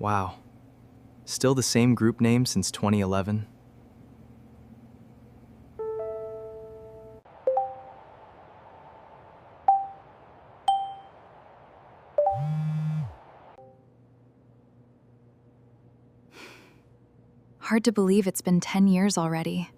Wow. Still the same group name since 2011? Hard to believe it's been 10 years already.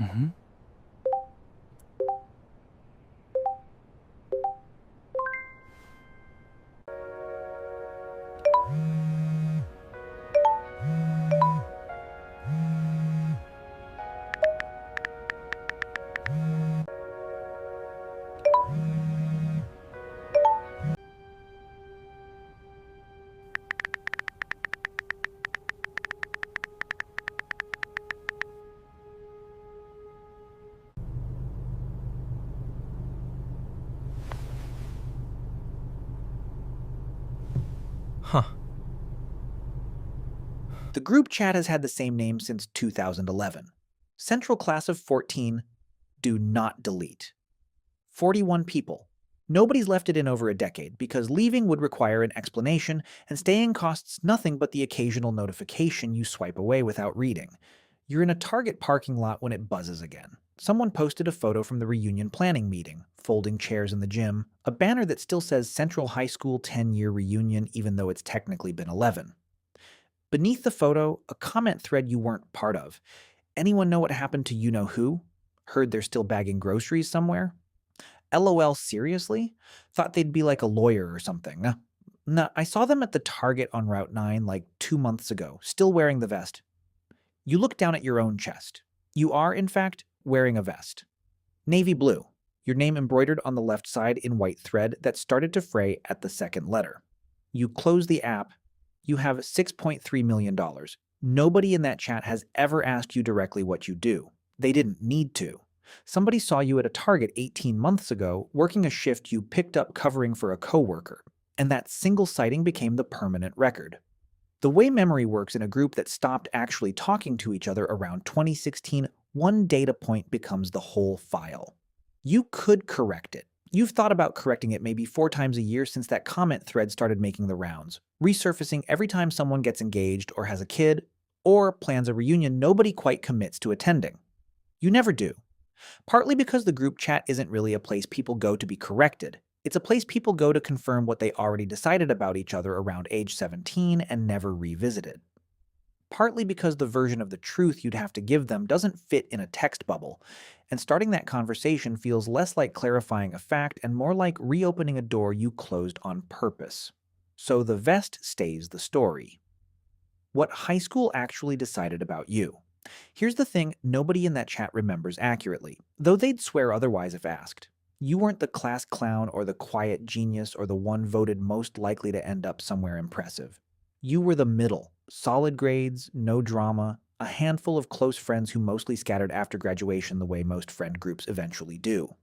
Mm-hmm. Huh. The group chat has had the same name since 2011. Central class of 14, do not delete. 41 people. Nobody's left it in over a decade because leaving would require an explanation and staying costs nothing but the occasional notification you swipe away without reading. You're in a Target parking lot when it buzzes again. Someone posted a photo from the reunion planning meeting, folding chairs in the gym, a banner that still says Central High School 10-year reunion even though it's technically been 11. Beneath the photo, a comment thread you weren't part of. Anyone know what happened to you-know-who? Heard they're still bagging groceries somewhere? LOL, seriously? Thought they'd be like a lawyer or something. Nah, I saw them at the Target on Route 9 like 2 months ago, still wearing the vest. You look down at your own chest. You are, in fact, wearing a vest. Navy blue, your name embroidered on the left side in white thread that started to fray at the second letter. You close the app. You have $6.3 million. Nobody in that chat has ever asked you directly what you do. They didn't need to. Somebody saw you at a Target 18 months ago working a shift you picked up covering for a coworker, and that single sighting became the permanent record. The way memory works in a group that stopped actually talking to each other around 2016, one data point becomes the whole file. You could correct it. You've thought about correcting it maybe 4 times a year since that comment thread started making the rounds, resurfacing every time someone gets engaged or has a kid, or plans a reunion nobody quite commits to attending. You never do. Partly because the group chat isn't really a place people go to be corrected. It's a place people go to confirm what they already decided about each other around age 17 and never revisited. Partly because the version of the truth you'd have to give them doesn't fit in a text bubble, and starting that conversation feels less like clarifying a fact and more like reopening a door you closed on purpose. So the vest stays the story. What high school actually decided about you. Here's the thing nobody in that chat remembers accurately, though they'd swear otherwise if asked. You weren't the class clown or the quiet genius or the one voted most likely to end up somewhere impressive. You were the middle, solid grades, no drama, a handful of close friends who mostly scattered after graduation the way most friend groups eventually do.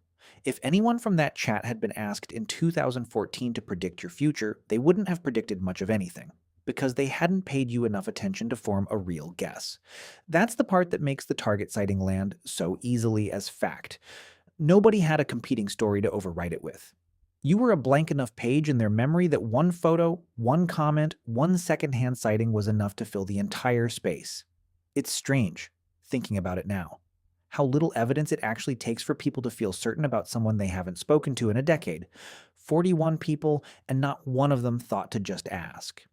If anyone from that chat had been asked in 2014 to predict your future, they wouldn't have predicted much of anything, because they hadn't paid you enough attention to form a real guess. That's the part that makes the Target sighting land so easily as fact. Nobody had a competing story to overwrite it with. You were a blank enough page in their memory that one photo, one comment, one secondhand sighting was enough to fill the entire space. It's strange, thinking about it now, how little evidence it actually takes for people to feel certain about someone they haven't spoken to in a decade. 41 people, and not one of them thought to just ask.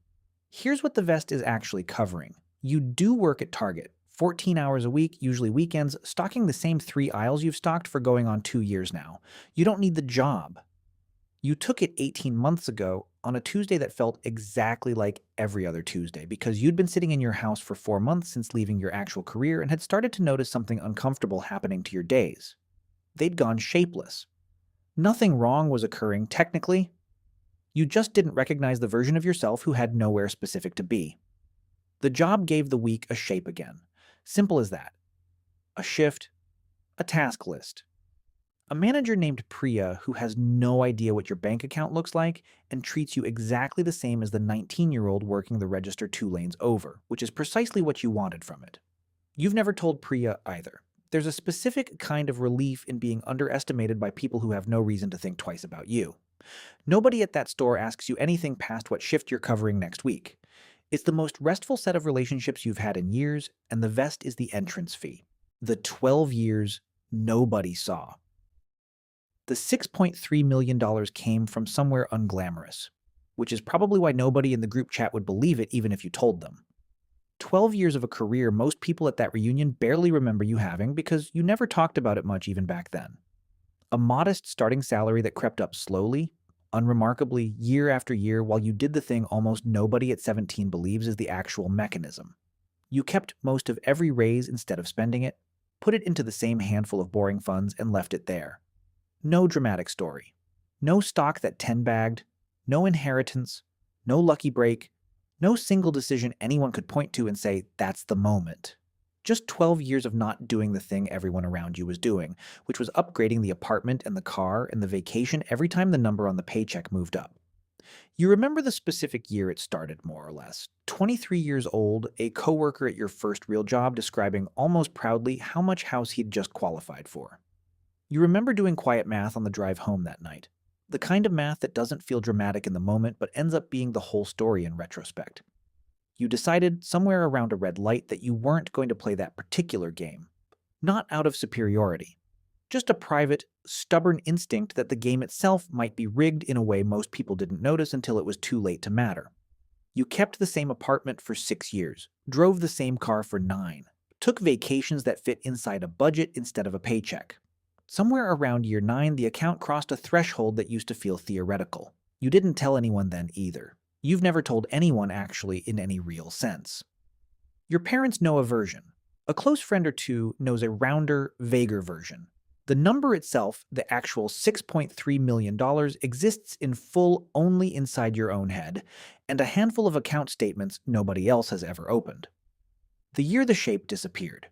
Here's what the vest is actually covering. You do work at Target, 14 hours a week, usually weekends, stocking the same 3 aisles you've stocked for going on 2 years now. You don't need the job. You took it 18 months ago on a Tuesday that felt exactly like every other Tuesday because you'd been sitting in your house for 4 months since leaving your actual career and had started to notice something uncomfortable happening to your days. They'd gone shapeless. Nothing wrong was occurring technically. You just didn't recognize the version of yourself who had nowhere specific to be. The job gave the week a shape again. Simple as that. A shift, a task list. A manager named Priya who has no idea what your bank account looks like and treats you exactly the same as the 19-year-old working the register 2 lanes over, which is precisely what you wanted from it. You've never told Priya either. There's a specific kind of relief in being underestimated by people who have no reason to think twice about you. Nobody at that store asks you anything past what shift you're covering next week. It's the most restful set of relationships you've had in years, and the vest is the entrance fee. The 12 years nobody saw. The $6.3 million came from somewhere unglamorous, which is probably why nobody in the group chat would believe it even if you told them. 12 years of a career most people at that reunion barely remember you having because you never talked about it much even back then. A modest starting salary that crept up slowly, unremarkably, year after year while you did the thing almost nobody at 17 believes is the actual mechanism. You kept most of every raise instead of spending it, put it into the same handful of boring funds, and left it there. No dramatic story. No stock that 10-bagged, no inheritance, no lucky break, no single decision anyone could point to and say, that's the moment. Just 12 years of not doing the thing everyone around you was doing, which was upgrading the apartment and the car and the vacation every time the number on the paycheck moved up. You remember the specific year it started, more or less. 23 years old, a coworker at your first real job describing almost proudly how much house he'd just qualified for. You remember doing quiet math on the drive home that night. The kind of math that doesn't feel dramatic in the moment but ends up being the whole story in retrospect. You decided somewhere around a red light that you weren't going to play that particular game. Not out of superiority. Just a private, stubborn instinct that the game itself might be rigged in a way most people didn't notice until it was too late to matter. You kept the same apartment for 6 years, drove the same car for 9, took vacations that fit inside a budget instead of a paycheck. Somewhere around year 9, the account crossed a threshold that used to feel theoretical. You didn't tell anyone then either. You've never told anyone actually in any real sense. Your parents know a version. A close friend or two knows a rounder, vaguer version. The number itself, the actual $6.3 million, exists in full only inside your own head, and a handful of account statements nobody else has ever opened. The year the shape disappeared.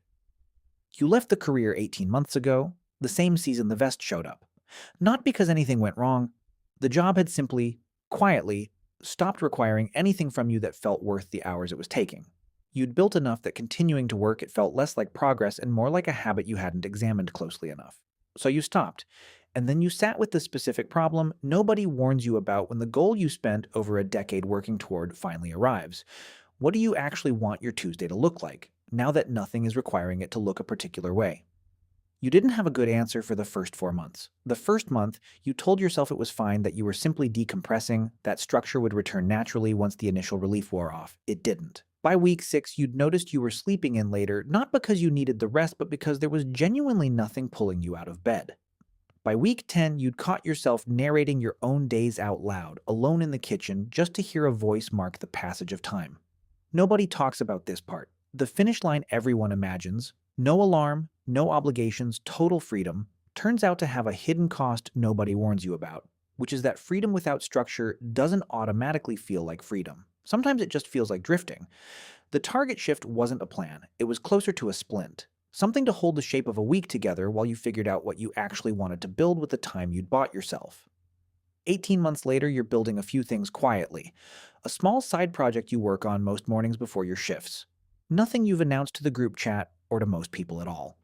You left the career 18 months ago, the same season the vest showed up. Not because anything went wrong. The job had simply, quietly, stopped requiring anything from you that felt worth the hours it was taking. You'd built enough that continuing to work it felt less like progress and more like a habit you hadn't examined closely enough. So you stopped, and then you sat with the specific problem nobody warns you about when the goal you spent over a decade working toward finally arrives. What do you actually want your Tuesday to look like, now that nothing is requiring it to look a particular way? You didn't have a good answer for the first 4 months. The first month, you told yourself it was fine, that you were simply decompressing, that structure would return naturally once the initial relief wore off. It didn't. By week 6, you'd noticed you were sleeping in later, not because you needed the rest, but because there was genuinely nothing pulling you out of bed. By week 10, you'd caught yourself narrating your own days out loud, alone in the kitchen, just to hear a voice mark the passage of time. Nobody talks about this part. The finish line everyone imagines, no alarm, no obligations, total freedom, turns out to have a hidden cost nobody warns you about, which is that freedom without structure doesn't automatically feel like freedom. Sometimes it just feels like drifting. The target shift wasn't a plan. It was closer to a splint, something to hold the shape of a week together while you figured out what you actually wanted to build with the time you'd bought yourself. 18 months later, you're building a few things quietly. A small side project you work on most mornings before your shifts. Nothing you've announced to the group chat or to most people at all.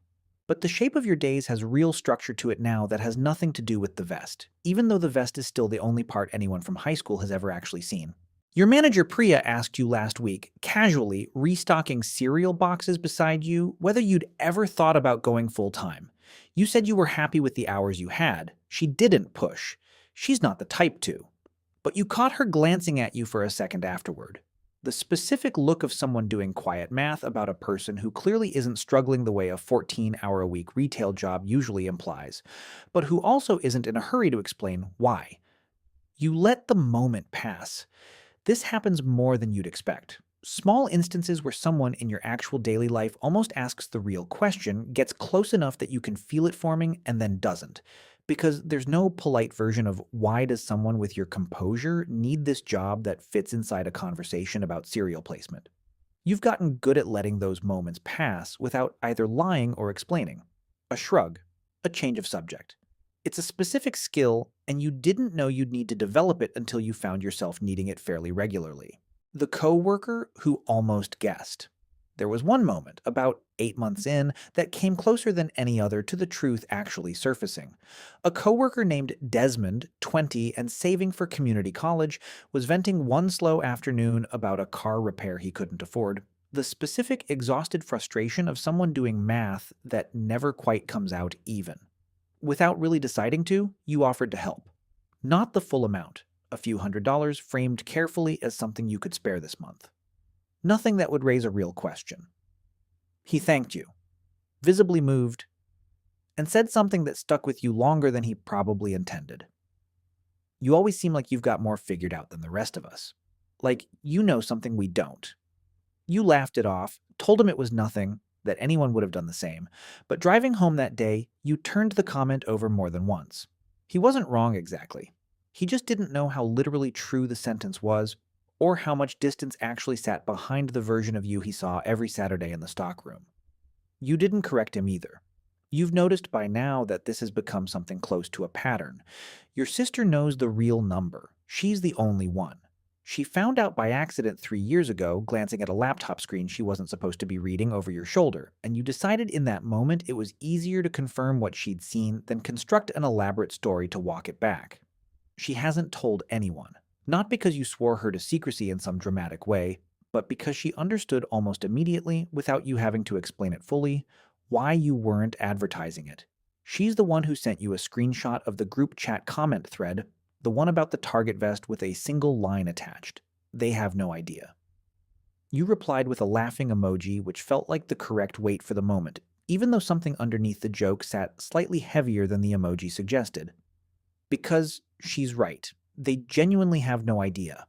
But the shape of your days has real structure to it now that has nothing to do with the vest, even though the vest is still the only part anyone from high school has ever actually seen. Your manager Priya asked you last week, casually restocking cereal boxes beside you, whether you'd ever thought about going full-time. You said you were happy with the hours you had. She didn't push. She's not the type to. But you caught her glancing at you for a second afterward. The specific look of someone doing quiet math about a person who clearly isn't struggling the way a 14-hour-a-week retail job usually implies, but who also isn't in a hurry to explain why. You let the moment pass. This happens more than you'd expect. Small instances where someone in your actual daily life almost asks the real question, gets close enough that you can feel it forming, and then doesn't. Because there's no polite version of why does someone with your composure need this job that fits inside a conversation about cereal placement. You've gotten good at letting those moments pass without either lying or explaining. A shrug, a change of subject. It's a specific skill, and you didn't know you'd need to develop it until you found yourself needing it fairly regularly. The coworker who almost guessed. There was one moment, about 8 months in, that came closer than any other to the truth actually surfacing. A coworker named Desmond, 20 and saving for community college, was venting one slow afternoon about a car repair he couldn't afford. The specific exhausted frustration of someone doing math that never quite comes out even. Without really deciding to, you offered to help. Not the full amount, a few $100s framed carefully as something you could spare this month. Nothing that would raise a real question. He thanked you, visibly moved, and said something that stuck with you longer than he probably intended. You always seem like you've got more figured out than the rest of us. Like you know something we don't. You laughed it off, told him it was nothing, that anyone would have done the same, but driving home that day, you turned the comment over more than once. He wasn't wrong exactly. He just didn't know how literally true the sentence was, or how much distance actually sat behind the version of you he saw every Saturday in the stockroom. You didn't correct him either. You've noticed by now that this has become something close to a pattern. Your sister knows the real number. She's the only one. She found out by accident 3 years ago, glancing at a laptop screen she wasn't supposed to be reading over your shoulder, and you decided in that moment it was easier to confirm what she'd seen than construct an elaborate story to walk it back. She hasn't told anyone. Not because you swore her to secrecy in some dramatic way, but because she understood almost immediately, without you having to explain it fully, why you weren't advertising it. She's the one who sent you a screenshot of the group chat comment thread, the one about the Target vest with a single line attached. They have no idea. You replied with a laughing emoji which felt like the correct weight for the moment, even though something underneath the joke sat slightly heavier than the emoji suggested. Because she's right. They genuinely have no idea.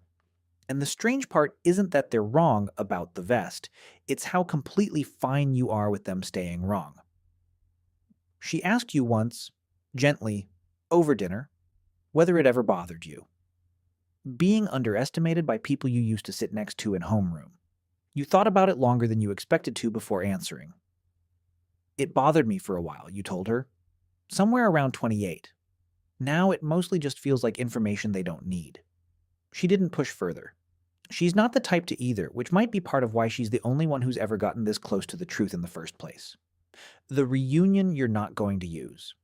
And the strange part isn't that they're wrong about the vest, it's how completely fine you are with them staying wrong. She asked you once, gently, over dinner, whether it ever bothered you. Being underestimated by people you used to sit next to in homeroom. You thought about it longer than you expected to before answering. It bothered me for a while, you told her. Somewhere around 28. Now it mostly just feels like information they don't need. She didn't push further. She's not the type to either, which might be part of why she's the only one who's ever gotten this close to the truth in the first place. The reunion you're not going to use.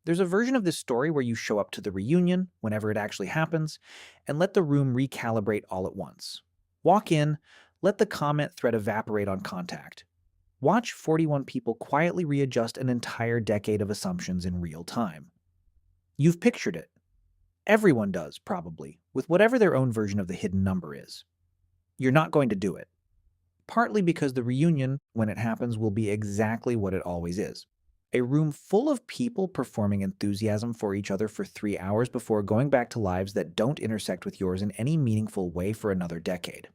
There's a version of this story where you show up to the reunion, whenever it actually happens, and let the room recalibrate all at once. Walk in, let the comment thread evaporate on contact. Watch 41 people quietly readjust an entire decade of assumptions in real time. You've pictured it. Everyone does, probably, with whatever their own version of the hidden number is. You're not going to do it. Partly because the reunion, when it happens, will be exactly what it always is. A room full of people performing enthusiasm for each other for 3 hours before going back to lives that don't intersect with yours in any meaningful way for another decade.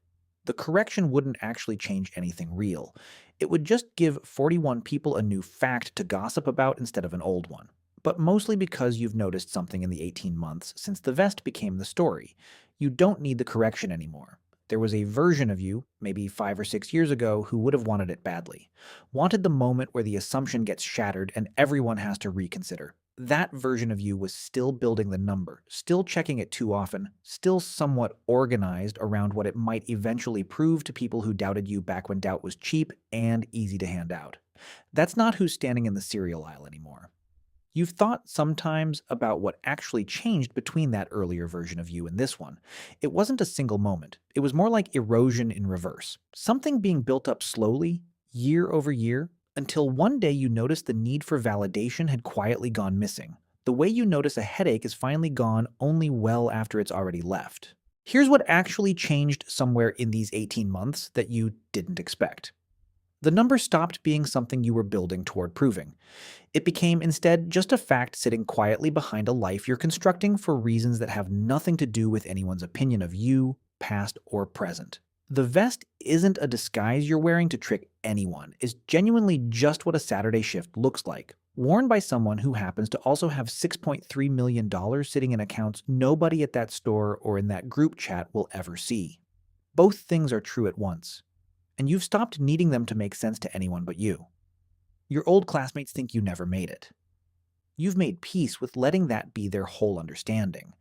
The correction wouldn't actually change anything real. It would just give 41 people a new fact to gossip about instead of an old one. But mostly because you've noticed something in the 18 months since the vest became the story. You don't need the correction anymore. There was a version of you, maybe 5 or 6 years ago, who would have wanted it badly. Wanted the moment where the assumption gets shattered and everyone has to reconsider. That version of you was still building the number, still checking it too often, still somewhat organized around what it might eventually prove to people who doubted you back when doubt was cheap and easy to hand out. That's not who's standing in the cereal aisle anymore. You've thought sometimes about what actually changed between that earlier version of you and this one. It wasn't a single moment. It was more like erosion in reverse. Something being built up slowly, year over year, until one day you noticed the need for validation had quietly gone missing. The way you notice a headache is finally gone only well after it's already left. Here's what actually changed somewhere in these 18 months that you didn't expect. The number stopped being something you were building toward proving. It became instead just a fact sitting quietly behind a life you're constructing for reasons that have nothing to do with anyone's opinion of you, past or present. The vest isn't a disguise you're wearing to trick anyone. It's genuinely just what a Saturday shift looks like, worn by someone who happens to also have $6.3 million sitting in accounts nobody at that store or in that group chat will ever see. Both things are true at once. and you've stopped needing them to make sense to anyone but you. Your old classmates think you never made it. You've made peace with letting that be their whole understanding,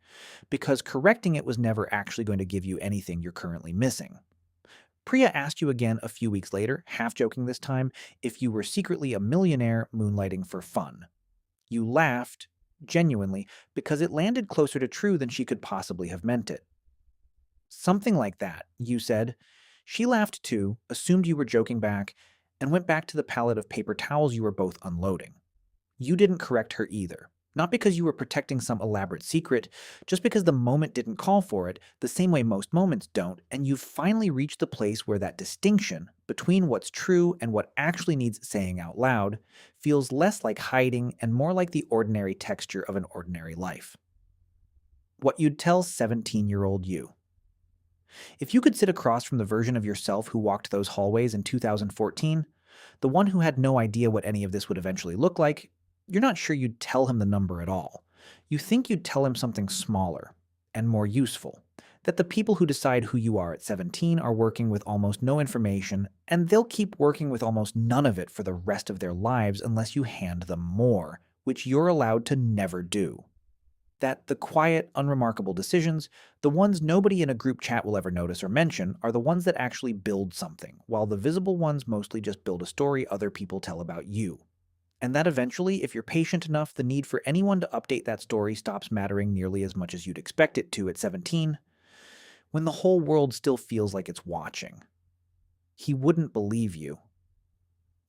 because correcting it was never actually going to give you anything you're currently missing. Priya asked you again a few weeks later, half joking this time, if you were secretly a millionaire moonlighting for fun. You laughed, genuinely, because it landed closer to true than she could possibly have meant it. Something like that, you said. She laughed too, assumed you were joking back, and went back to the pallet of paper towels you were both unloading. You didn't correct her either. Not because you were protecting some elaborate secret, just because the moment didn't call for it, the same way most moments don't, and you've finally reached the place where that distinction between what's true and what actually needs saying out loud feels less like hiding and more like the ordinary texture of an ordinary life. What you'd tell 17-year-old you. If you could sit across from the version of yourself who walked those hallways in 2014, the one who had no idea what any of this would eventually look like, you're not sure you'd tell him the number at all. You think you'd tell him something smaller and more useful. That the people who decide who you are at 17 are working with almost no information, and they'll keep working with almost none of it for the rest of their lives unless you hand them more, which you're allowed to never do. That the quiet, unremarkable decisions, the ones nobody in a group chat will ever notice or mention, are the ones that actually build something, while the visible ones mostly just build a story other people tell about you. And that eventually, if you're patient enough, the need for anyone to update that story stops mattering nearly as much as you'd expect it to at 17, when the whole world still feels like it's watching. He wouldn't believe you.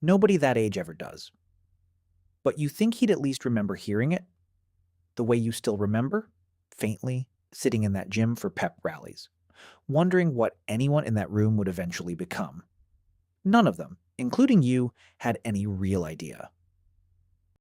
Nobody that age ever does. But you think he'd at least remember hearing it? The way you still remember, faintly, sitting in that gym for pep rallies, wondering what anyone in that room would eventually become. None of them, including you, had any real idea.